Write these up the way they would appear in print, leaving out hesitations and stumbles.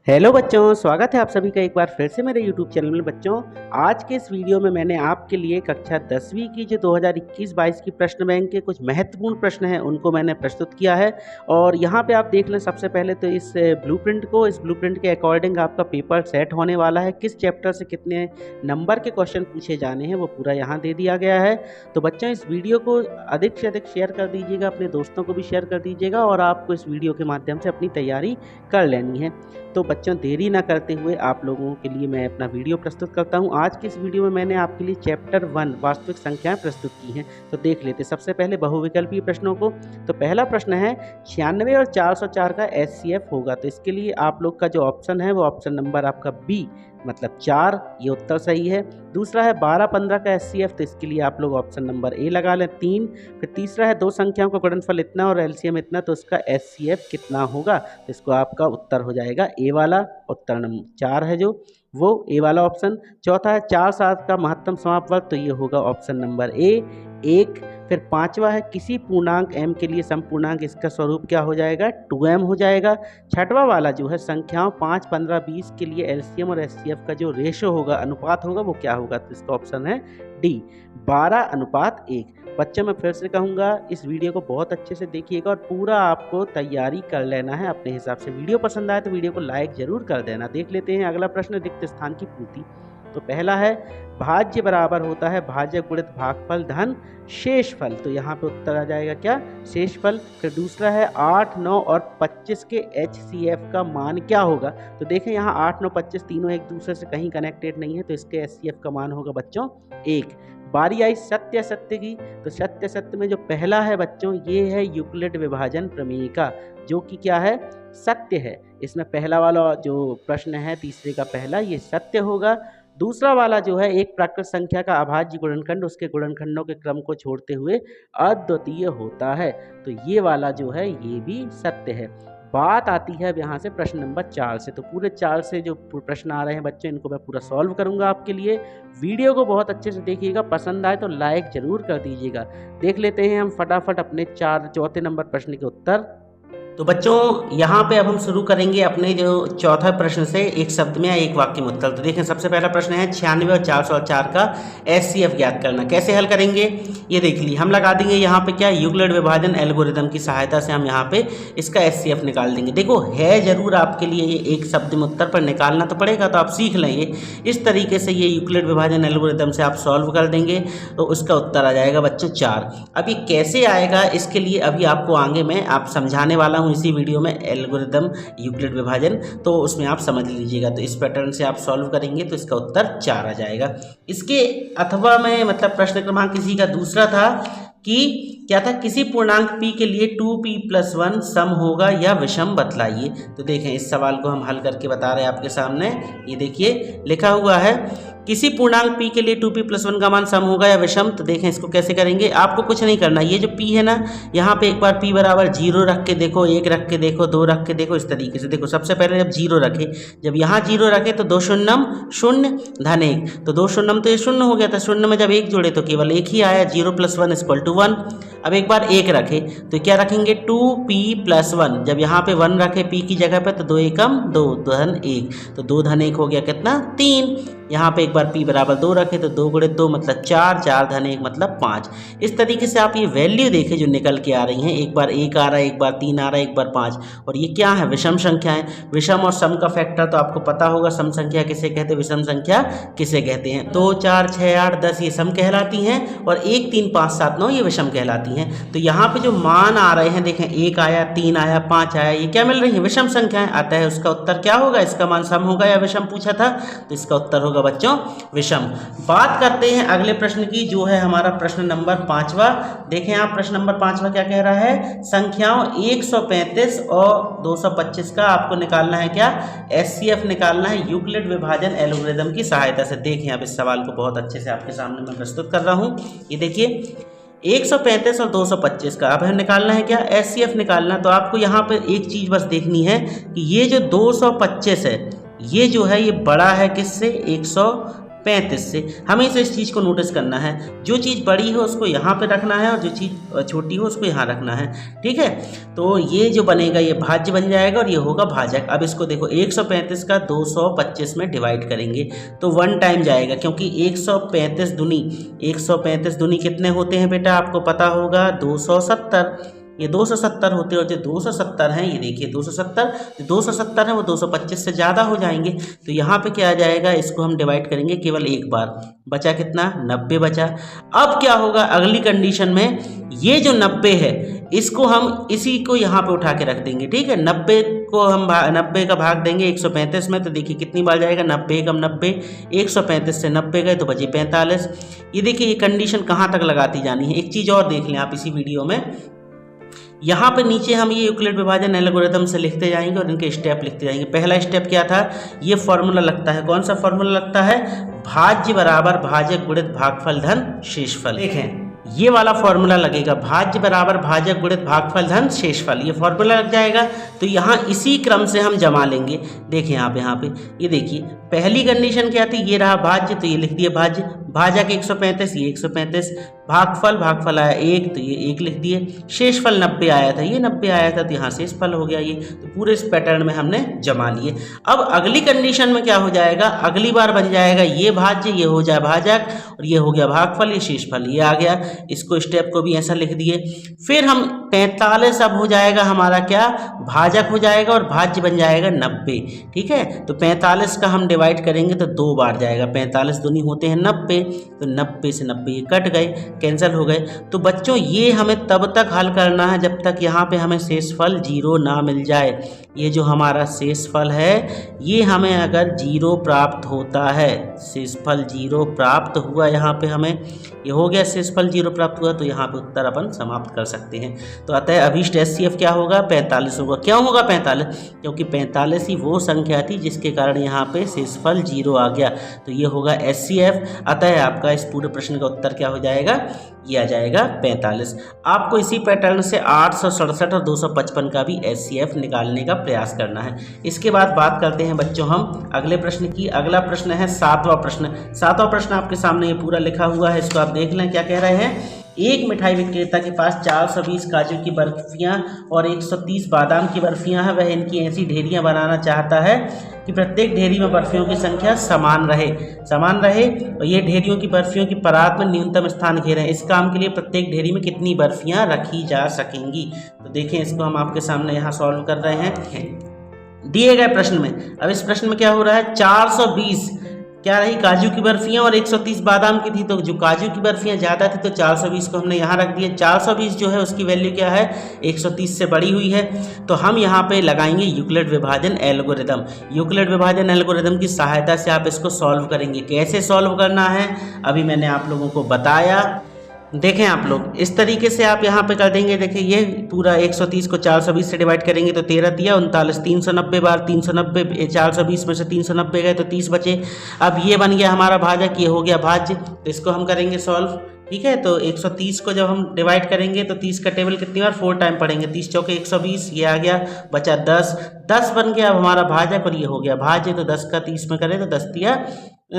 Hello बच्चों, स्वागत है आप सभी का एक बार फिर से मेरे YouTube चैनल में। बच्चों, आज के इस वीडियो में मैंने आपके लिए कक्षा 10वीं की जो 2021-22 की प्रश्न बैंक के कुछ महत्वपूर्ण प्रश्न हैं उनको मैंने प्रस्तुत किया है। और यहाँ पे आप देख लें, सबसे पहले तो इस ब्लूप्रिंट के अकॉर्डिंग आपका पेपर सेट होने वाला है। किस चैप्टर से कितने नंबर के क्वेश्चन पूछे जाने हैं वो पूरा यहाँ दे दिया गया है। तो बच्चों, इस वीडियो को अधिक से अधिक शेयर कर दीजिएगा, अपने दोस्तों को भी शेयर कर दीजिएगा और आपको इस वीडियो के माध्यम से अपनी तैयारी कर लेनी है। तो बच्चों, देरी ना करते हुए आप लोगों के लिए मैं अपना वीडियो प्रस्तुत करता हूं। आज की इस वीडियो में मैंने आपके लिए चैप्टर 1 वास्तविक संख्याएं प्रस्तुत की हैं। तो देख लेते सबसे पहले बहुविकल्पीय प्रश्नों को। तो पहला प्रश्न है 96 और 404 का एचसीएफ होगा। तो इसके लिए आप लोग का जो ऑप्शन है वो ऑप्शन नंबर आपका बी मतलब 4, ये उत्तर सही है। दूसरा है 12-15 का एचसीएफ, तो इसके लिए आप लोग ऑप्शन नंबर ए लगा लें 3। फिर तीसरा है दो संख्याओं का गुणनफल इतना और एलसीएम इतना, तो इसका एचसीएफ कितना होगा। तो इसको आपका उत्तर हो जाएगा ए वाला, उत्तर नंबर 4 है जो वो ए वाला ऑप्शन। चौथा है 4-7 का महत्तम समाप्त वर्ग, तो ये होगा ऑप्शन नंबर ए 1। फिर पांचवा है किसी पूर्णांक m के लिए समपूर्णांक, इसका स्वरूप क्या हो जाएगा 2m हो जाएगा। छठवां वाला जो है संख्याओं 5, 15, 20 के लिए एलसीएम और एचसीएफ का जो रेशो होगा, अनुपात होगा, वो क्या होगा। तो इसका ऑप्शन है डी 12:1। बच्चों, मैं फिर से कहूँगा, इस वीडियो को बहुत अच्छे से देखिएगा और पूरा आपको तैयारी कर लेना है अपने हिसाब से। वीडियो पसंद आए तो वीडियो को लाइक जरूर कर देना। देख लेते हैं अगला प्रश्न, रिक्त स्थान की पूर्ति। तो पहला है भाज्य बराबर होता है भाज्य गुणित भागफल धन शेषफल, तो यहाँ पे उत्तर आ जाएगा क्या शेषफल। फिर दूसरा है 8, 9 और 25 के एचसीएफ का मान क्या होगा। तो देखें यहाँ 8, 9, 25 तीनों एक दूसरे से कहीं कनेक्टेड नहीं है, तो इसके एचसीएफ का मान होगा बच्चों 1। बारी आई सत्य सत्य की। तो सत्य सत्य में जो पहला है बच्चों, ये है यूक्लिड विभाजन प्रमेय का, जो कि क्या है सत्य है। इसमें पहला वाला जो प्रश्न है तीसरे का पहला, ये सत्य होगा। दूसरा वाला जो है एक प्राकृत संख्या का अभाज्य गुणनखंड उसके गुणनखंडों के क्रम को छोड़ते हुए अद्वितीय होता है, तो ये वाला जो है ये भी सत्य है। बात आती है अब यहाँ से प्रश्न नंबर 4 से। तो पूरे 4 से जो प्रश्न आ रहे हैं बच्चों, इनको मैं पूरा सॉल्व करूंगा आपके लिए। वीडियो को बहुत अच्छे से देखिएगा, पसंद आए तो लाइक जरूर कर दीजिएगा। देख लेते हैं हम फटाफट अपने चौथे नंबर प्रश्न के उत्तर। तो बच्चों, यहाँ पे अब हम शुरू करेंगे अपने जो चौथा प्रश्न से, एक शब्द में या एक वाक्य में उत्तर। तो देखें सबसे पहला प्रश्न है 96 और 404 का एचसीएफ ज्ञात करना। कैसे हल करेंगे ये देख लीजिए। हम लगा देंगे यहाँ पे क्या यूक्लिड विभाजन एल्गोरिदम की सहायता से हम यहाँ पे इसका एचसीएफ निकाल देंगे। देखो है जरूर आपके लिए ये एक शब्द में उत्तर पर निकालना तो पड़ेगा, तो आप सीख लेंगे इस तरीके से। ये यूक्लिड विभाजन एल्गोरिदम से आप सॉल्व कर देंगे तो उसका उत्तर आ जाएगा बच्चों 4। अब ये कैसे आएगा, इसके लिए अभी आपको आगे मैं आप समझाने वाला इसी वीडियो में एल्गोरिदम यूक्लिड विभाजन, तो उसमें आप समझ लीजिएगा। तो इस पैटर्न से आप सॉल्व करेंगे तो इसका उत्तर 4 आ जाएगा। इसके अथवा में मतलब प्रश्न क्रमांक किसी का दूसरा था कि क्या था, किसी पूर्णांक p के लिए 2p+1 सम होगा या विषम बतलाइए। तो देखें इस सवाल को हम हल करके बता रहे हैं आपके सामने। ये देखिए लिखा हुआ है किसी पूर्णांक p के लिए 2p+1 का मान सम होगा या विषम। तो देखें इसको कैसे करेंगे। आपको कुछ नहीं करना, ये जो p है ना, यहाँ पे एक बार p बराबर 0 रख के देखो, 1 रख के देखो, 2 रख के देखो, इस तरीके से देखो। सबसे पहले जब 0 रखे, जब यहाँ 0 रखे तो 2 शून्यम 0 धन 1, तो 2 शून्यम तो ये 0 हो गया था। 0 में जब 1 जोड़े तो केवल 1 ही आया, 0+1 = 1। अब एक बार 1 रखे तो क्या रखेंगे 2p+1, जब यहाँ पे 1 रखे p की जगह पे तो 2 एकम 2 धन 1, तो 2 धन 1 हो गया कितना 3। यहाँ पे एक बार p बराबर 2 रखे तो 2 × 2 मतलब 4, 4 धन 1 मतलब 5। इस तरीके से आप ये वैल्यू देखें जो निकल के आ रही हैं, एक बार 1 आ रहा है, एक बार 3 आ रहा है, एक बार 5। और ये क्या है, विषम संख्या है। विषम और सम का फैक्टर तो आपको पता होगा, सम संख्या किसे कहते हैं, विषम संख्या किसे कहते हैं। 2, 4, 6, 8, 10 ये सम कहलाती हैं और 1, 3, 5, 7, 9 ये विषम कहलाती हैं। तो यहाँ पे जो मान आ रहे हैं देखें, 1 आया, 3 आया, 5 आया, ये क्या मिल रही है विषम संख्याएं। आता है उसका उत्तर क्या होगा, इसका मान सम होगा या विषम पूछा था, तो इसका उत्तर होगा बच्चों विषम। बात करते हैं अगले प्रश्न की, जो है हमारा प्रश्न नंबर 5वां। देखें आप प्रश्न नंबर 5वां क्या कह रहा है, संख्याओं 135 और 225 का आपको निकालना है क्या एचसीएफ निकालना है यूक्लिड विभाजन एल्गोरिदम की सहायता से। देखें अब इस सवाल को बहुत अच्छे से आपके सामने मैं प्रस्तुत कर रहा हूँ। ये देखिए 135 और 225 का अब हमें निकालना है क्या एचसीएफ निकालना। तो आपको यहाँ पे एक चीज़ बस देखनी है कि ये जो 225 है, ये जो है ये बड़ा है किससे 35 से। हमेशा इस चीज़ को नोटिस करना है, जो चीज़ बड़ी हो उसको यहाँ पे रखना है और जो चीज़ छोटी हो उसको यहाँ रखना है, ठीक है। तो ये जो बनेगा ये भाज्य बन जाएगा और ये होगा भाजक। अब इसको देखो 135 का 225 में डिवाइड करेंगे तो 1 टाइम जाएगा, क्योंकि 135 दूनी कितने होते हैं बेटा, आपको पता होगा 270। ये 270 होते हैं और जो 270 हैं, ये देखिए 270 है वो 225 से ज़्यादा हो जाएंगे। तो यहाँ पे क्या आ जाएगा, इसको हम डिवाइड करेंगे केवल एक बार, बचा कितना 90 बचा। अब क्या होगा अगली कंडीशन में, ये जो 90 है इसको हम इसी को यहाँ पे उठा के रख देंगे, ठीक है। 90 को हम 90 का भाग देंगे 135 में, तो देखिए कितनी बार जाएगा, 90 कम 90, 135 से 90 गए तो बचे 45। ये देखिए ये कंडीशन कहाँ तक लगाती जानी है। एक चीज़ और देख लें आप इसी वीडियो में, यहाँ पे नीचे हम ये यूक्लिड विभाजन एल्गोरिथम से लिखते जाएंगे और इनके स्टेप लिखते जाएंगे। पहला स्टेप क्या था, ये फॉर्मूला लगता है, कौन सा फॉर्मूला लगता है, भाज्य बराबर भाजक गुणित भागफल धन शेषफल। देखें ये वाला फॉर्मूला लगेगा, भाज्य बराबर भाजक गुणित भागफल धन शेषफल, ये फॉर्मूला लग जाएगा। तो यहाँ इसी क्रम से हम जमा लेंगे। देखिए यहाँ पे ये देखिए पहली कंडीशन क्या थी, ये रहा भाज्य, तो ये लिख दिए भाज्य, भाजक 135, ये 135, भागफल आया 1, तो ये 1 लिख दिए, शेषफल 90 आया था, ये 90 आया था, तो यहाँ शेषफल हो गया ये। तो पूरे इस पैटर्न में हमने जमा लिए। अब अगली कंडीशन में क्या हो जाएगा, अगली बार बन जाएगा ये भाज्य, ये हो जाए भाजक और ये हो गया भागफल, ये शेषफल, ये आ गया। इसको स्टेप को भी ऐसा लिख दिए। फिर हम 45 अब हो जाएगा हमारा क्या, भाजक हो जाएगा और भाज्य बन जाएगा 90, ठीक है। तो 45 का हम डिवाइड करेंगे तो 2 बार जाएगा, 45 दूनी होते हैं 90, तो 90 से 90 ये कट गए, कैंसिल हो गए। तो बच्चों ये हमें तब तक हल करना है जब तक यहाँ पे हमें शेषफल 0 ना मिल जाए। ये जो हमारा शेषफल है ये हमें अगर 0 प्राप्त होता है, शेषफल 0 प्राप्त हुआ यहाँ पे हमें, ये हो गया शेषफल 0 प्राप्त हुआ, तो यहाँ पे उत्तर अपन समाप्त कर सकते हैं। तो अतः अभीष्ट HCF क्या होगा, 45 होगा। क्यों होगा 45, क्योंकि 45 ही वो संख्या थी जिसके कारण यहाँ पे शेषफल 0 आ गया, तो ये होगा HCF। अतः आपका इस पूरे प्रश्न का उत्तर क्या हो जाएगा, ये आ जाएगा 45। आपको इसी पैटर्न से 867 और 255 का भी HCF निकालने का प्रयास करना है। इसके बाद बात करते हैं बच्चों हम अगले प्रश्न की। अगला प्रश्न है 7वां प्रश्न। 7वां प्रश्न आपके सामने ये पूरा लिखा हुआ है, इसको आप देख लें। क्या कह रहे हैं, एक मिठाई विक्रेता के पास 420 काजू की बर्फियां और 130 बादाम की बर्फियां हैं। वह इनकी ऐसी ढेरियां बनाना चाहता है कि प्रत्येक ढेरी में बर्फियों की संख्या समान रहे और ये ढेरियों की बर्फियों की परात में न्यूनतम स्थान घेरें। इस काम के लिए प्रत्येक ढेरी में कितनी बर्फियां रखी जा सकेंगी। तो देखें इसको हम आपके सामने यहाँ सॉल्व कर रहे हैं दिए गए प्रश्न में। अब इस प्रश्न में क्या हो रहा है, 420 क्या रही काजू की बर्फियां और 130 बादाम की थी। तो जो काजू की बर्फियां ज़्यादा थी तो 420 को हमने यहाँ रख दिया। 420 जो है उसकी वैल्यू क्या है, 130 से बड़ी हुई है। तो हम यहाँ पे लगाएंगे यूक्लिड विभाजन एल्गोरिदम। यूक्लिड विभाजन एल्गोरिदम की सहायता से आप इसको सॉल्व करेंगे। कैसे सॉल्व करना है अभी मैंने आप लोगों को बताया। देखें आप लोग इस तरीके से आप यहाँ पे कर देंगे। देखिए ये पूरा 130 को 420 से डिवाइड करेंगे तो 13 दिया, 39 390 बार 390, 420 में से 390 गए तो 30 बचे। अब ये बन गया हमारा भाजक, ये हो गया भाज्य। तो इसको हम करेंगे सॉल्व, ठीक है। तो 130 को जब हम डिवाइड करेंगे तो 30 का टेबल कितनी बार 4 टाइम पढ़ेंगे, 30 चौके 120, ये आ गया, बचा 10 बन गया अब हमारा भाजक और ये हो गया भाज्य। तो 10 का 30 में करें तो 10 दिया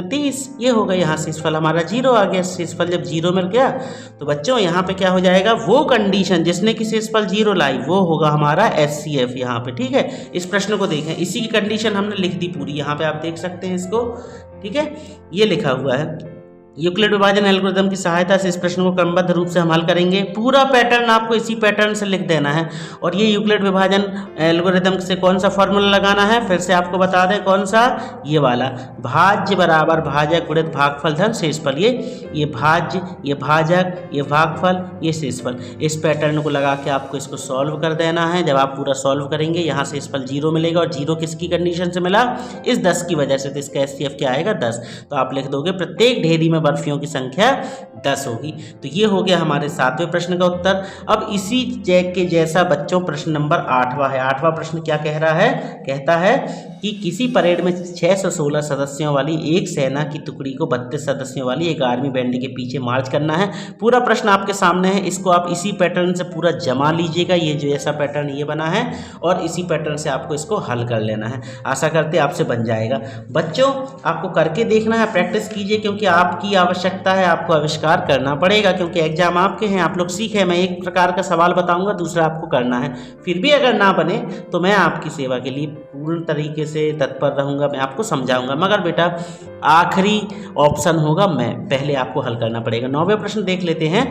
30, ये हो गया। यहाँ शेषफल हमारा 0 आ गया। शेषफल जब 0 मिल गया तो बच्चों यहाँ पे क्या हो जाएगा, वो कंडीशन जिसने कि शेषफल 0 लाई वो होगा हमारा HCF यहाँ पे, ठीक है। इस प्रश्न को देखें, इसी की कंडीशन हमने लिख दी पूरी, यहाँ पे आप देख सकते हैं इसको, ठीक है। ये लिखा हुआ है यूक्लिड विभाजन एल्गोरिथम की सहायता से इस प्रश्न को क्रमबद्ध रूप से हम हल करेंगे। पूरा पैटर्न आपको इसी पैटर्न से लिख देना है। और ये यूक्लिड विभाजन एल्गोरिथम से कौन सा फॉर्मूला लगाना है, फिर से आपको बता दें कौन सा, ये वाला, भाज्य बराबर भाजक गुणित भागफल धन शेषफल। ये भाज्य, ये भाजक, ये भागफल, ये शेषफल। इस पैटर्न को लगा के आपको इसको सॉल्व कर देना है। जब आप पूरा सॉल्व करेंगे यहाँ शेषफल 0 मिलेगा और 0 किसकी कंडीशन से मिला, इस 10 की वजह से। तो इसका HCF क्या आएगा 10। तो आप लिख दोगे प्रत्येक ढेरी में बर्फियों की संख्या 10 होगी। तो ये हो गया हमारे 7वें प्रश्न का उत्तर। अब इसी चेक के जैसा बच्चों प्रश्न नंबर 8वां है। 8वां प्रश्न क्या कह रहा है? कहता है कि किसी परेड में 616 सदस्यों वाली एक सेना की टुकड़ी को 32 सदस्यों वाली एक आर्मी बैंड के पीछे मार्च करना है। पूरा प्रश्न आपके सामने है, इसको आप इसी पैटर्न से पूरा जमा लीजिएगा। ये जो ऐसा पैटर्न ये बना है और इसी पैटर्न से आपको इसको हल कर लेना है। आशा करते आपसे बन जाएगा। बच्चों आपको करके देखना है, प्रैक्टिस कीजिए, क्योंकि आपकी आवश्यकता है, आपको आविष्कार करना पड़ेगा, क्योंकि एग्जाम आपके हैं, आप लोग सीखें। मैं एक प्रकार का सवाल बताऊंगा, दूसरा आपको करना है। फिर भी अगर ना बने तो मैं आपकी सेवा के लिए पूर्ण तरीके से तत्पर रहूंगा, मैं आपको समझाऊंगा। मगर बेटा आखिरी ऑप्शन होगा मैं, पहले आपको हल करना पड़ेगा। 9वें प्रश्न देख लेते हैं,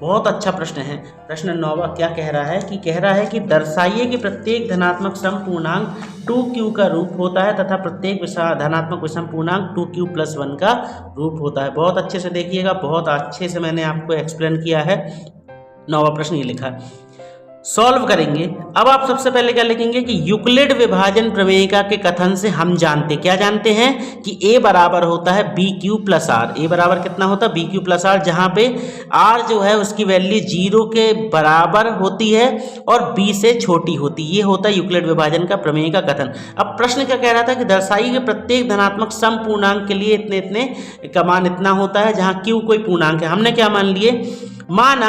बहुत अच्छा प्रश्न है। प्रश्न 9वां क्या कह रहा है कि दर्शाइए कि प्रत्येक धनात्मक सम पूर्णांक 2q का रूप होता है तथा प्रत्येक धनात्मक विषम पूर्णांक 2q+1 का रूप होता है। बहुत अच्छे से देखिएगा, बहुत अच्छे से मैंने आपको एक्सप्लेन किया है। 9वां प्रश्न ये लिखा है, सॉल्व करेंगे। अब आप सबसे पहले क्या लिखेंगे कि यूक्लिड विभाजन प्रमेयिका के कथन से हम क्या जानते हैं कि a बराबर होता है bq+r। a बराबर कितना होता है? bq+r, जहां पे r जो है उसकी वैल्यू 0 के बराबर होती है और b से छोटी होती है। ये होता है यूक्लिड विभाजन का प्रमेय का कथन। अब प्रश्न क्या कह रहा था कि दर्शाइए कि प्रत्येक धनात्मक सम पूर्णांक के लिए इतने इतने का मान इतना होता है, जहां q कोई पूर्णांक है। हमने क्या मान लिए? माना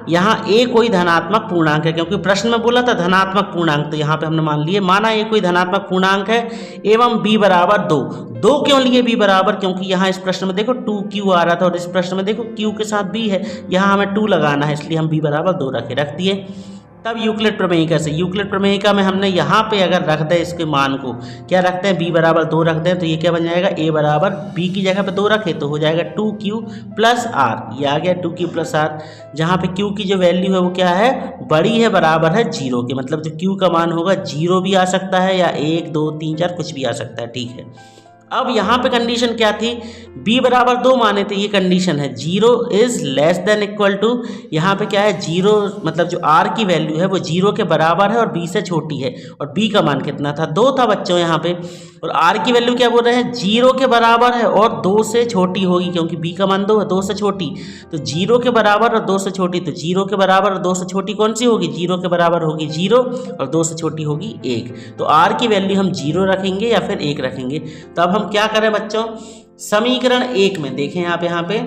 यहाँ a कोई धनात्मक पूर्णांक है, क्योंकि प्रश्न में बोला था धनात्मक पूर्णांक, तो यहाँ पे हमने मान लिए माना a कोई धनात्मक पूर्णांक है एवं b बराबर 2। 2 क्यों लिए b बराबर? क्योंकि यहाँ इस प्रश्न में देखो 2q आ रहा था और इस प्रश्न में देखो q के साथ b है, यहाँ हमें 2 लगाना है, इसलिए हम b बराबर 2 रख दिए। तब यूक्लिड प्रमेयिका से, यूक्लिड प्रमेयिका में हमने यहाँ पे अगर रख दें इसके मान को, क्या रखते हैं? b बराबर 2 रख दें, तो ये क्या बन जाएगा? a बराबर b की जगह पे 2 रखे तो हो जाएगा 2q+r। ये आ गया 2q+r, जहाँ पे q की जो वैल्यू है वो क्या है? बड़ी है, बराबर है 0 के। मतलब जो q का मान होगा 0 भी आ सकता है या 1 2 3 4 कुछ भी आ सकता है, ठीक है। अब यहाँ पे कंडीशन क्या थी? b बराबर 2 माने थे, ये कंडीशन है। 0 is less than equal to, यहाँ पे क्या है? 0 मतलब जो r की वैल्यू है वो 0 के बराबर है और b से छोटी है। और b का मान कितना था? 2 था बच्चों यहाँ पे। और r की वैल्यू क्या बोल रहे हैं? 0 के बराबर है और 2 से छोटी होगी, क्योंकि b का मान 2 है, 2 से छोटी। तो 0 के बराबर और 2 से छोटी, तो 0 के बराबर और 2 से छोटी कौन सी होगी? 0 के बराबर होगी 0 और 2 से छोटी होगी 1। तो r की वैल्यू हम 0 रखेंगे या फिर 1 रखेंगे। तो अब हम क्या करें बच्चों? समीकरण 1 में देखें आप, यहाँ पे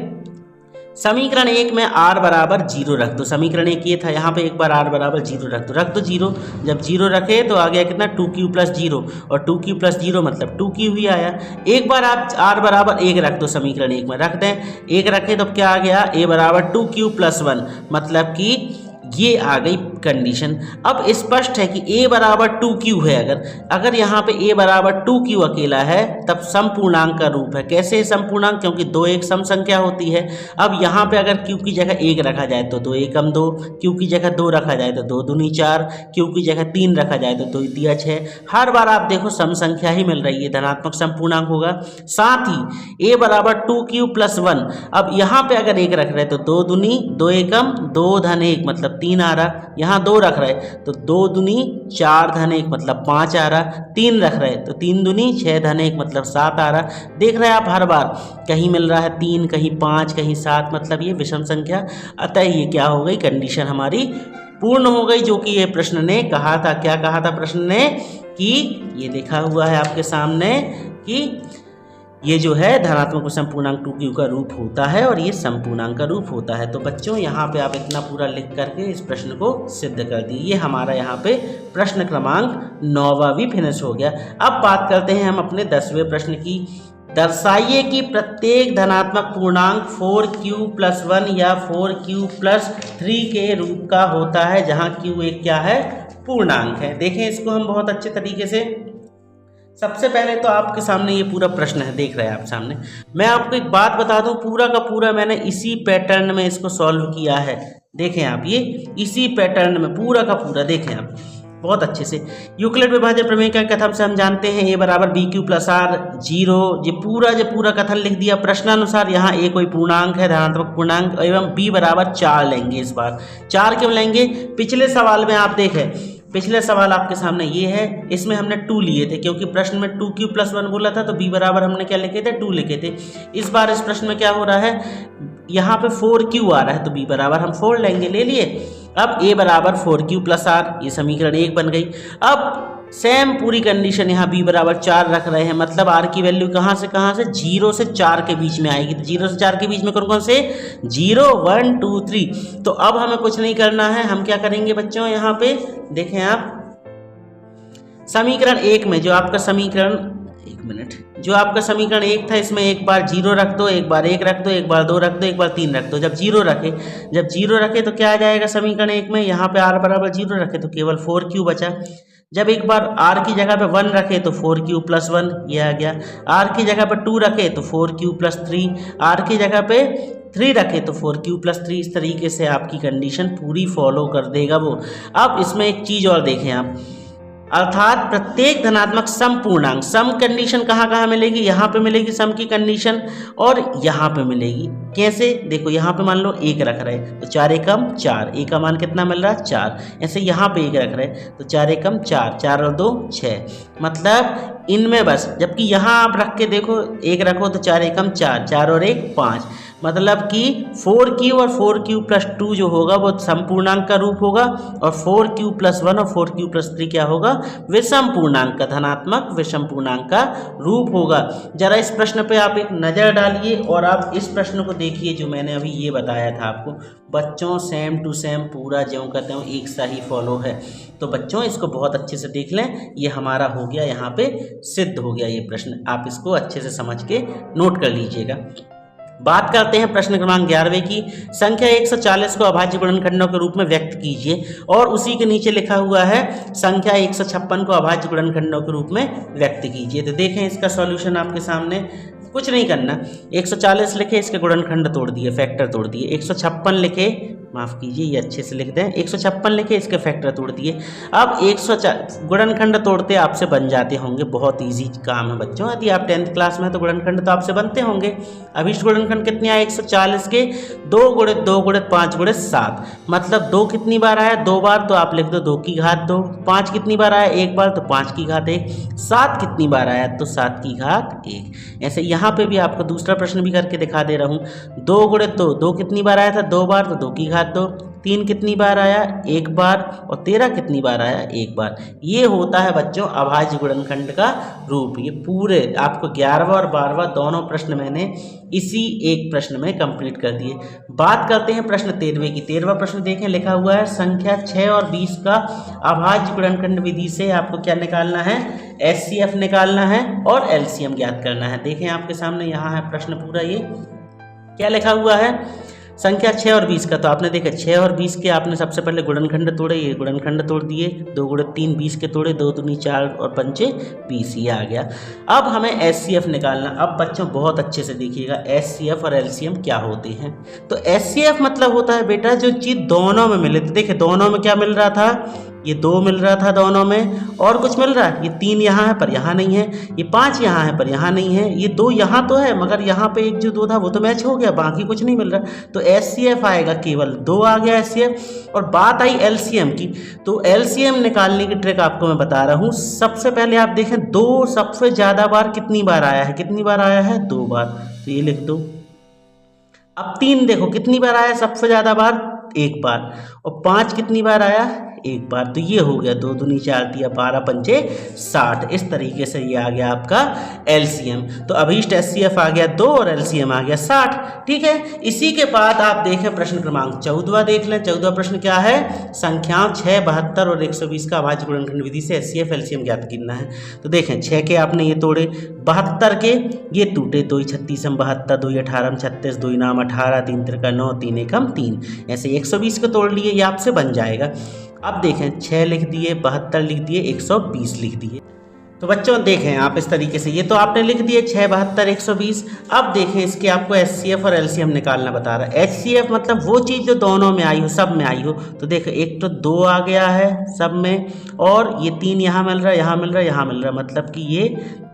समीकरण 1 में r बराबर 0 रख दो। समीकरण 1 ये था, यहाँ पे एक बार r बराबर 0 रख दो 0। जब 0 रखे तो आ गया कितना? 2q+0, और 2q+0 मतलब 2q भी आया। एक बार आप r बराबर 1 रख दो, समीकरण 1 में रख दें। 1 रखे तो क्या आ गया? a बराबर 2q+1, मतलब कि ये आ गई कंडीशन। अब स्पष्ट है कि a बराबर 2q है। अगर यहाँ पे a बराबर 2q अकेला है तब समपूर्णांक का रूप है। कैसे समपूर्णांक? क्योंकि 2 एक सम संख्या होती है। अब यहाँ पे अगर q की जगह 1 रखा जाए तो 2 एकम 2, q की जगह 2 रखा जाए तो 2 दूनी 4, q की जगह 3 रखा जाए तो 2 तिया 6। हर बार आप देखो सम संख्या ही मिल रही है, धनात्मक समपूर्णांक होगा। साथ ही a बराबर 2q+1, अब यहाँ पे अगर 1 रख रहे तो 2 दूनी 2 एकम 2 धन 1 मतलब 3 आ रहा। यहाँ 2 रख रहे तो 2 दूनी 4 धन 1 मतलब 5 आ रहा। 3 रख रहे तो 3 दूनी 6 धन 1 मतलब 7 आ रहा। देख रहे हैं आप, हर बार कहीं मिल रहा है 3, कहीं 5, कहीं 7, मतलब ये विषम संख्या। अतः ये क्या हो गई? कंडीशन हमारी पूर्ण हो गई, जो कि ये प्रश्न ने कहा था। क्या कहा था प्रश्न ने? कि ये लिखा हुआ है आपके सामने कि ये जो है धनात्मक विषम पूर्णांक 2q का रूप होता है और ये समपूर्णांक का रूप होता है। तो बच्चों यहाँ पे आप इतना पूरा लिख करके इस प्रश्न को सिद्ध कर दीजिए। हमारा यहाँ पे प्रश्न क्रमांक 9वां भी फिनिश हो गया। अब बात करते हैं हम अपने 10वें प्रश्न की। दर्शाइए कि प्रत्येक धनात्मक पूर्णांक 4q+1 या 4q+3 के रूप का होता है, जहाँ q एक क्या है? पूर्णांक है। देखें इसको हम बहुत अच्छे तरीके से। सबसे पहले तो आपके सामने ये पूरा प्रश्न है, देख रहे हैं आप सामने। मैं आपको एक बात बता दूं, पूरा का पूरा मैंने इसी पैटर्न में इसको सॉल्व किया है। देखें आप, ये इसी पैटर्न में पूरा का पूरा देखें आप बहुत अच्छे से। यूक्लिड विभाजन प्रमेय का कथन से हम जानते हैं a बराबर bq+r 0। ये पूरा कथन लिख दिया प्रश्नानुसार। यहाँ a कोई पूर्णांक है, धनात्मक पूर्णांक, एवं b बराबर 4 लेंगे। इस बार 4 क्यों लेंगे? पिछले सवाल में आप देखें, पिछले सवाल आपके सामने ये है, इसमें हमने 2 लिए थे, क्योंकि प्रश्न में 2q+1 बोला था तो b बराबर हमने क्या लिखे थे? 2 लिखे थे। इस बार इस प्रश्न में क्या हो रहा है? यहाँ पे 4Q आ रहा है तो B बराबर हम 4 लेंगे, ले लिए। अब A बराबर 4Q प्लस R, ये समीकरण 1 बन गई। अब सेम पूरी कंडीशन यहाँ B बराबर 4 रख रहे हैं, मतलब R की वैल्यू कहाँ से 0 से 4 के बीच में आएगी। तो 0 से 4 के बीच में कौन कौन से 0 1 2 3। तो अब हमें कुछ नहीं करना है, हम क्या करेंगे बच्चों, यहाँ पे देखें आप समीकरण 1 में जो आपका समीकरण, एक मिनट, जो आपका समीकरण 1 था इसमें एक बार 0 रख दो, एक बार 1 रख दो, एक बार 2 रख दो, एक बार 3 रख दो। जब 0 रखे तो क्या आ जाएगा समीकरण 1 में, यहाँ पे R बराबर 0 रखे तो केवल 4Q बचा। जब एक बार R की जगह पे 1 रखे तो 4Q प्लस 1 ये आ गया। R की जगह पे 2 रखे तो 4Q प्लस 3, R की जगह पे 3 रखे तो 4Q प्लस 3। इस तरीके से आपकी कंडीशन पूरी फॉलो कर देगा वो। अब इसमें एक चीज़ और देखें आप, अर्थात प्रत्येक धनात्मक सम पूर्णांक, सम कंडीशन कहाँ कहाँ मिलेगी, यहाँ पे मिलेगी सम की कंडीशन और यहाँ पे मिलेगी। कैसे, देखो यहाँ पे मान लो 1 रख रहे तो 4 एकम 4, A का मान कितना मिल रहा है 4। ऐसे यहाँ पे 1 रख रहे तो 4 एकम 4, 4 और 2 6, मतलब इनमें बस। जबकि यहाँ आप रख के देखो 1 रखो तो 4 एकम 4, 4 और 1 5, मतलब कि 4Q और 4Q प्लस 2 जो होगा वो समपूर्णांक का रूप होगा और 4Q प्लस 1 और 4Q प्लस 3 क्या होगा, विषम पूर्णांक का, धनात्मक विषम पूर्णांक का रूप होगा। जरा इस प्रश्न पे आप एक नज़र डालिए और आप इस प्रश्न को देखिए जो मैंने अभी ये बताया था आपको। बच्चों सेम टू सेम पूरा ज्यों कहते हैं एक सा ही फॉलो है। तो बच्चों इसको बहुत अच्छे से देख लें, ये हमारा हो गया, यहाँ पे सिद्ध हो गया ये प्रश्न। आप इसको अच्छे से समझ के नोट कर लीजिएगा। बात करते हैं प्रश्न क्रमांक 11वें की। संख्या 140 को अभाज्य गुणनखंडों के रूप में व्यक्त कीजिए और उसी के नीचे लिखा हुआ है संख्या 156 को अभाज्य गुणनखंडों के रूप में व्यक्त कीजिए। तो देखें इसका सॉल्यूशन आपके सामने, कुछ नहीं करना, 140 लिखे, इसके गुणनखंड तोड़ दिए, फैक्टर तोड़ दिए। 156 लिखे, माफ़ कीजिए ये अच्छे से लिख दें, 156 लिखे, इसके फैक्टर तोड़ दिए। अब 140 गुणनखंड तोड़ते आपसे बन जाते होंगे, बहुत इजी काम है बच्चों। यदि आप 10th क्लास में तो गुणनखंड तो आपसे बनते होंगे। अभिष्ट गुणनखंड कितने आए 140 के, 2 गुणित 2 गुणित 5 गुणित 7, मतलब 2 कितनी बार आया 2 बार, तो आप लिख दो 2 की घात 2। 5 कितनी बार आया 1 बार, तो 5 की घात 1। 7 कितनी बार आया, तो 7 की घात 1। ऐसे यहाँ पे भी आपको दूसरा प्रश्न भी करके दिखा दे रहा हूँ। 2 गुणित 2, 2 कितनी बार आया था 2 बार, तो 2 की घात 2। 3 कितनी बार आया 1 बार, और 13 कितनी बार आया 1 बार। ये होता है बच्चों अभाज्य गुणनखंड का रूप। ये पूरे आपको 11वां और 12वां दोनों प्रश्न मैंने इसी एक प्रश्न में कंप्लीट कर दिए। बात करते हैं प्रश्न 13वें की। 13वां प्रश्न देखें, लिखा हुआ है संख्या 6 और 20 का अभाज्य गुणनखंड विधि से आपको क्या निकालना है, HCF निकालना है और LCM ज्ञात करना है। देखें आपके सामने यहाँ है प्रश्न पूरा, ये क्या लिखा हुआ है, संख्या 6 और 20 का। तो आपने देखा 6 और 20 के आपने सबसे पहले गुणनखंड तोड़े, ये गुणनखंड तोड़ दिए, 2 गुणित 3 20 के तोड़े, 2 दूनी 4 और 5 20, ये आ गया। अब हमें HCF निकालना। अब बच्चों बहुत अच्छे से देखिएगा HCF और LCM क्या होते हैं। तो HCF मतलब होता है बेटा जो चीज़ दोनों में मिले। तो देखिए दोनों में क्या मिल रहा था, ये 2 मिल रहा था दोनों में, और कुछ मिल रहा है, ये 3 यहाँ है पर यहाँ नहीं है, ये 5 यहाँ है पर यहाँ नहीं है, ये 2 यहाँ तो है मगर यहाँ पे एक जो 2 था वो तो मैच हो गया, बाकी कुछ नहीं मिल रहा। तो HCF आएगा, केवल 2 आ गया HCF। और बात आई LCM की, तो LCM निकालने की ट्रिक आपको मैं बता रहा हूँ। सबसे पहले आप देखें 2 सबसे ज़्यादा बार कितनी बार आया है, कितनी बार आया है 2 बार, तो ये लिख दो। अब 3 देखो कितनी बार आया सबसे ज़्यादा बार, 1 बार, और 5 कितनी बार आया 1 बार, तो ये हो गया 2 दूनी 4 दिया 12 पंचे 60। इस तरीके से ये आ गया आपका LCM। तो अभीष्ट HCF आ गया 2 और LCM आ गया 60। ठीक है, इसी के बाद आप देखें प्रश्न क्रमांक 14 देख लें। 14वां प्रश्न क्या है, संख्याओं 6, 72 और 120 का अभाज्य गुणनखंड विधि से HCF LCM ज्ञात करना है। तो देखें 6 के आपने ये तोड़े, 72 के ये टूटे, 2 36 72, 2 18 36, 2 नाम 18, 3 त्रिका 9, 3 एकम 3। ऐसे 120 को तोड़ लिए, ये आपसे बन जाएगा। अब देखें 6 लिख दिए, 72 लिख दिए, 120 लिख दिए। तो बच्चों देखें आप इस तरीके से, ये तो आपने लिख दिए 6, 72, 120। अब देखें इसके आपको HCF और LCM निकालना बता रहा है। HCF मतलब वो चीज़ जो दोनों में आई हो, सब में आई हो। तो देखो एक तो 2 आ गया है सब में, और ये 3 यहाँ मिल रहा है, यहाँ मिल रहा है, यहाँ मिल रहा है, मतलब कि ये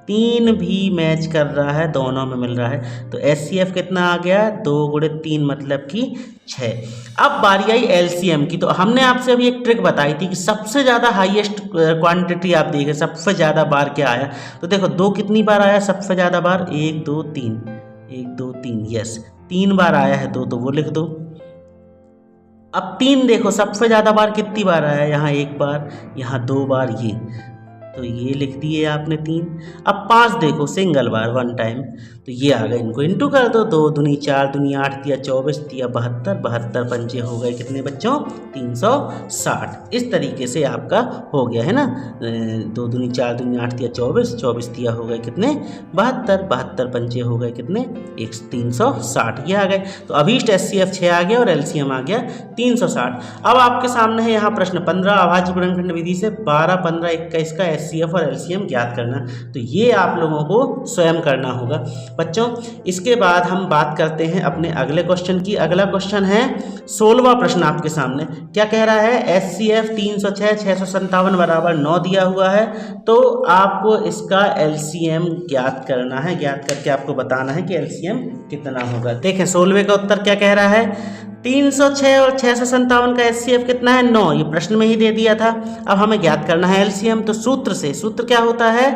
3 भी मैच कर रहा है, दोनों में मिल रहा है। तो HCF कितना आ गया 2 गुणित 3 मतलब कि 6। अब बारी आई LCM की। तो हमने आपसे अभी एक ट्रिक बताई थी कि सबसे ज़्यादा हाईएस्ट क्वांटिटी आप देखें, सबसे ज़्यादा बार क्या आया। तो देखो 2 कितनी बार आया सबसे ज़्यादा बार, 1 2 3, 1 2 3, यस 3 बार आया है 2 तो वो लिख दो। अब 3 देखो सबसे ज़्यादा बार कितनी बार आया है, यहाँ 1 बार, यहाँ 2 बार, ये तो ये लिख दिए आपने 3। अब 5 देखो सिंगल बार 1 टाइम, तो ये आ गए, इनको इंटू कर दो, 2 दूनी 4 दूनी 8 तिया 24 तिया 72, 72 पंचे हो गए कितने बच्चों 360। इस तरीके से आपका हो गया है ना, 2 दूनी 4 दूनी 8 तिया 24, 24 तिया हो गए कितने 72, 72 पंचे हो गए कितने 360, ये आ गए। तो अभीष्ट HCF 6 आ गया और LCM आ गया 360। अब आपके सामने है यहाँ प्रश्न 15, अभाज्य गुणनखंड विधि से 12, 15, 21 का HCF और LCM ज्ञात करना। तो ये आप लोगों को स्वयं करना होगा बच्चों। इसके बाद हम बात करते हैं अपने अगले क्वेश्चन की। अगला क्वेश्चन है 16वां प्रश्न आपके सामने। क्या कह रहा है, HCF 306, 657 बराबर 9 दिया हुआ है, तो आपको इसका LCM ज्ञात करना है। ज्ञात करके आपको बताना है कि LCM कितना होगा। देखें 16वें का उत्तर क्या कह रहा है, 306 और 657 का HCF कितना है 9, ये प्रश्न में ही दे दिया था। अब हमें ज्ञात करना है LCM। तो सूत्र क्या होता है,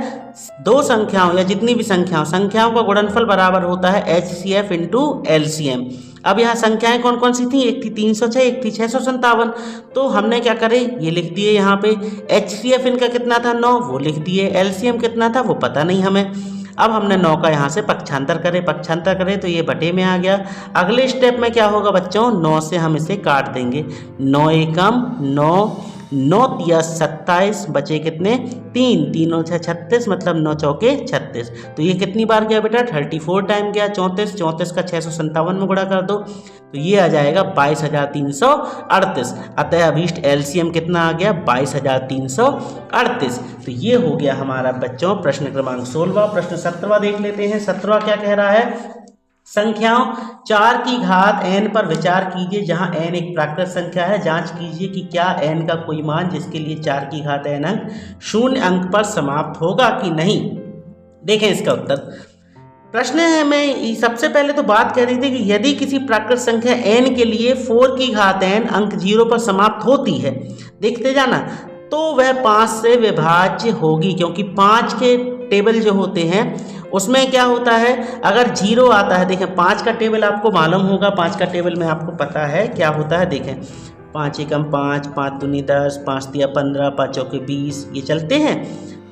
दो संख्याओं या जितनी भी संख्याओं का गुणनफल बराबर होता है HCF इंटू LCM। अब यहाँ संख्याएं कौन कौन सी थी, एक थी 306, एक थी 657। तो हमने क्या करे, ये लिख दिए यहाँ पे, HCF इनका कितना था 9, वो लिख दिए, LCM कितना था वो पता नहीं हमें। अब हमने 9 का यहाँ से पक्षांतर करें तो ये बटे में आ गया। अगले स्टेप में क्या होगा बच्चों, 9 से हम इसे काट देंगे, 9 एकम 9, 9 तिया 27, बचे कितने 3, 3 और 6 36, मतलब 9 चौके 36। तो ये कितनी बार गया बेटा 34 टाइम गया। 34 का 657 में गुणा कर दो तो ये आ जाएगा 22,338। अतः अभीष्ट LCM कितना आ गया 22,338। तो ये हो गया हमारा बच्चों प्रश्न क्रमांक 16। प्रश्न 17 देख लेते हैं। 17 क्या कह रहा है, संख्याओं 4 की घात n पर विचार कीजिए जहां n एक प्राकृत संख्या है। जांच कीजिए कि क्या n का कोई मान जिसके लिए 4 की घात n अंक 0 अंक पर समाप्त होगा कि नहीं। देखें इसका उत्तर। प्रश्न में सबसे पहले तो बात कर रही थी कि यदि किसी प्राकृत संख्या n के लिए 4 की घात n अंक 0 पर समाप्त होती है, देखते जाना, तो वह 5 से विभाज्य होगी, क्योंकि 5 के टेबल जो होते हैं उसमें क्या होता है, अगर 0 आता है, देखें 5 का टेबल आपको मालूम होगा, 5 का टेबल में आपको पता है क्या होता है। देखें 5 एकम 5, 5 दूनी 10, 5 तिया 15, 5 चौके 20, ये चलते हैं,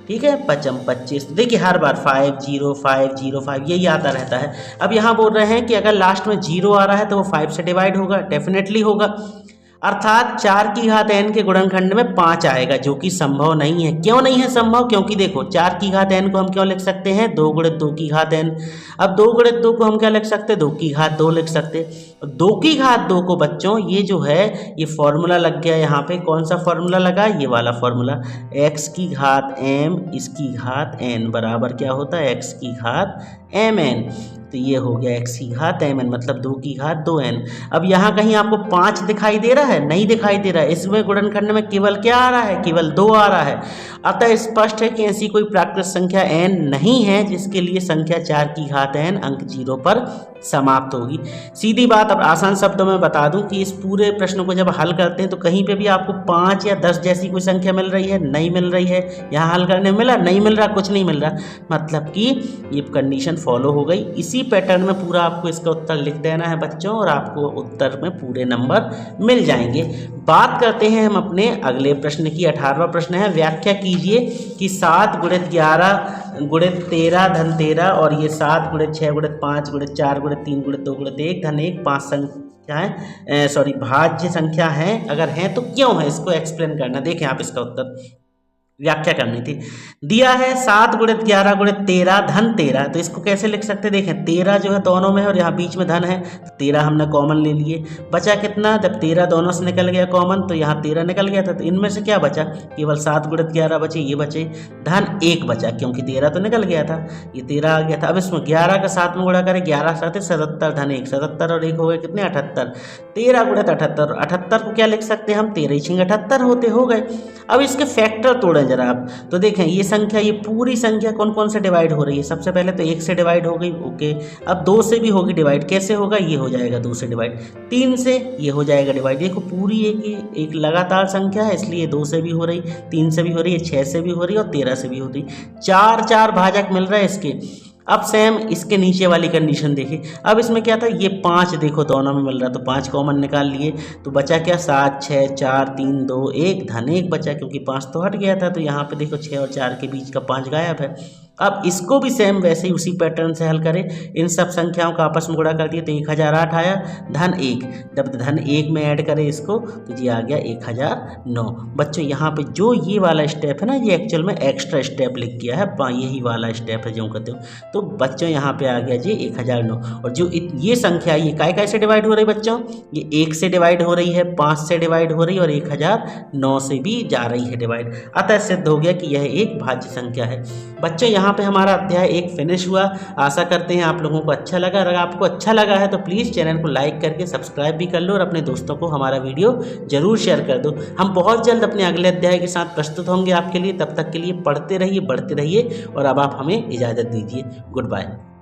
ठीक है, 5 25। देखिए हर बार 5 0 5 0 5 यही आता रहता है। अब यहाँ बोल रहे हैं कि अगर लास्ट में 0 आ रहा है तो वो 5 से डिवाइड होगा, डेफिनेटली होगा, अर्थात 4 की घात n के गुणनखंड में 5 आएगा, जो कि संभव नहीं है। क्यों नहीं है संभव, क्योंकि देखो 4 की घात n को हम क्यों लिख सकते हैं 2 गुणित 2 की घात n। अब 2 गुणित 2 को हम क्या लिख सकते हैं 2 की घात 2 लिख सकते हैं। 2 की घात 2 को बच्चों ये जो है ये फॉर्मूला लग गया यहाँ पे, कौन सा फॉर्मूला लगा, ये वाला फॉर्मूला, x की घात m इसकी घात n बराबर क्या होता है x की घात mn। तो ये हो गया x की घात mn मतलब 2 की घात 2n। अब यहाँ कहीं आपको 5 दिखाई दे रहा है, नहीं दिखाई दे रहा है, इसमें गुणनखंड में केवल क्या आ रहा है, केवल 2 आ रहा है। अतः स्पष्ट है कि ऐसी कोई प्राकृत संख्या n नहीं है जिसके लिए संख्या 4 की घात n अंक 0 पर समाप्त होगी। सीधी बात, अब आसान शब्दों में बता दूं कि इस पूरे प्रश्न को जब हल करते हैं तो कहीं पे भी आपको 5 या 10 जैसी कोई संख्या मिल रही है, नहीं मिल रही है, यहाँ हल करने में मिला, नहीं मिल रहा, कुछ नहीं मिल रहा, मतलब कि ये कंडीशन फॉलो हो गई। इसी पैटर्न में पूरा आपको इसका उत्तर लिख देना है बच्चों, और आपको उत्तर में पूरे नंबर मिल जाएंगे। बात करते हैं हम अपने अगले प्रश्न की। 18वां प्रश्न है, व्याख्या कीजिए कि 7 गुणित 11 गुणित 13 धन 13 और ये 7 गुणित 6 गुणित 5 गुणित 4 गुणित 3 गुणित 2 गुणित 1 धन 1 5 संख्याएं भाज्य संख्या हैं, अगर हैं तो क्यों है, इसको एक्सप्लेन करना। देखें आप इसका उत्तर व्याख्या करनी थी। दिया है 7 गुणित 11 गुणित 13 धन 13, तो इसको कैसे लिख सकते हैं, देखें 13 जो है दोनों में है और यहाँ बीच में धन है, तो 13 हमने कॉमन ले लिए, बचा कितना, जब 13 दोनों से निकल गया कॉमन तो यहाँ 13 निकल गया था, तो इनमें से क्या बचा, केवल 7 गुणित 11 बचे, ये बचे, धन 1 बचा, क्योंकि 13 तो निकल गया था, ये 13 आ गया था। अब इसमें 11 का 7 में गुणा करें, 11 7 77 धन 1 77 और 1 हो गए कितने 78, 13 गुणित 78, 78 को क्या लिख सकते हैं हम 13 छिंग 78 होते हो गए। अब इसके फैक्टर तोड़ें जरा आप, तो देखें ये संख्या, ये पूरी संख्या कौन कौन से डिवाइड हो रही है, सबसे पहले तो 1 से डिवाइड हो गई, ओके, अब 2 से भी होगी डिवाइड, कैसे होगा, ये हो जाएगा 2 से डिवाइड, 3 से ये हो जाएगा डिवाइड, देखो पूरी एक लगातार संख्या है इसलिए 2 से भी हो रही, 3 से भी हो रही है, 6 से भी हो रही है और 13 से भी हो रही, 4 भाजक मिल रहा है इसके। अब सेम इसके नीचे वाली कंडीशन देखिए। अब इसमें क्या था, ये 5 देखो दोनों में मिल रहा, तो 5 कॉमन निकाल लिए, तो बचा क्या 7 6 4 3 2 1 धन 1 बचा, क्योंकि 5 तो हट गया था, तो यहाँ पे देखो 6 और 4 के बीच का 5 गायब है। अब इसको भी सेम वैसे ही उसी पैटर्न से हल करें, इन सब संख्याओं का आपस में गुणा कर दिए तो 1008 आया, धन 1, जब धन 1 में ऐड करें इसको तो ये आ गया 1009। बच्चों यहाँ पे जो ये वाला स्टेप है ना, ये एक्चुअल में एक्स्ट्रा स्टेप लिख किया है, यही वाला स्टेप है जो कहते हो। तो बच्चों यहाँ पे आ गया जी 1009। और जो ये संख्या ये काय से डिवाइड हो रही बच्चों, ये 1 से डिवाइड हो रही है, 5 से डिवाइड हो रही है और 1009 से भी जा रही है डिवाइड, अतः सिद्ध हो गया कि यह एक भाज्य संख्या है। बच्चों यहाँ पे हमारा अध्याय 1 फिनिश हुआ। आशा करते हैं आप लोगों को अच्छा लगा। अगर आपको अच्छा लगा है तो प्लीज़ चैनल को लाइक करके सब्सक्राइब भी कर लो और अपने दोस्तों को हमारा वीडियो जरूर शेयर कर दो। हम बहुत जल्द अपने अगले अध्याय के साथ प्रस्तुत होंगे आपके लिए। तब तक के लिए पढ़ते रहिए, बढ़ते रहिए और अब आप हमें इजाज़त दीजिए। Good bye.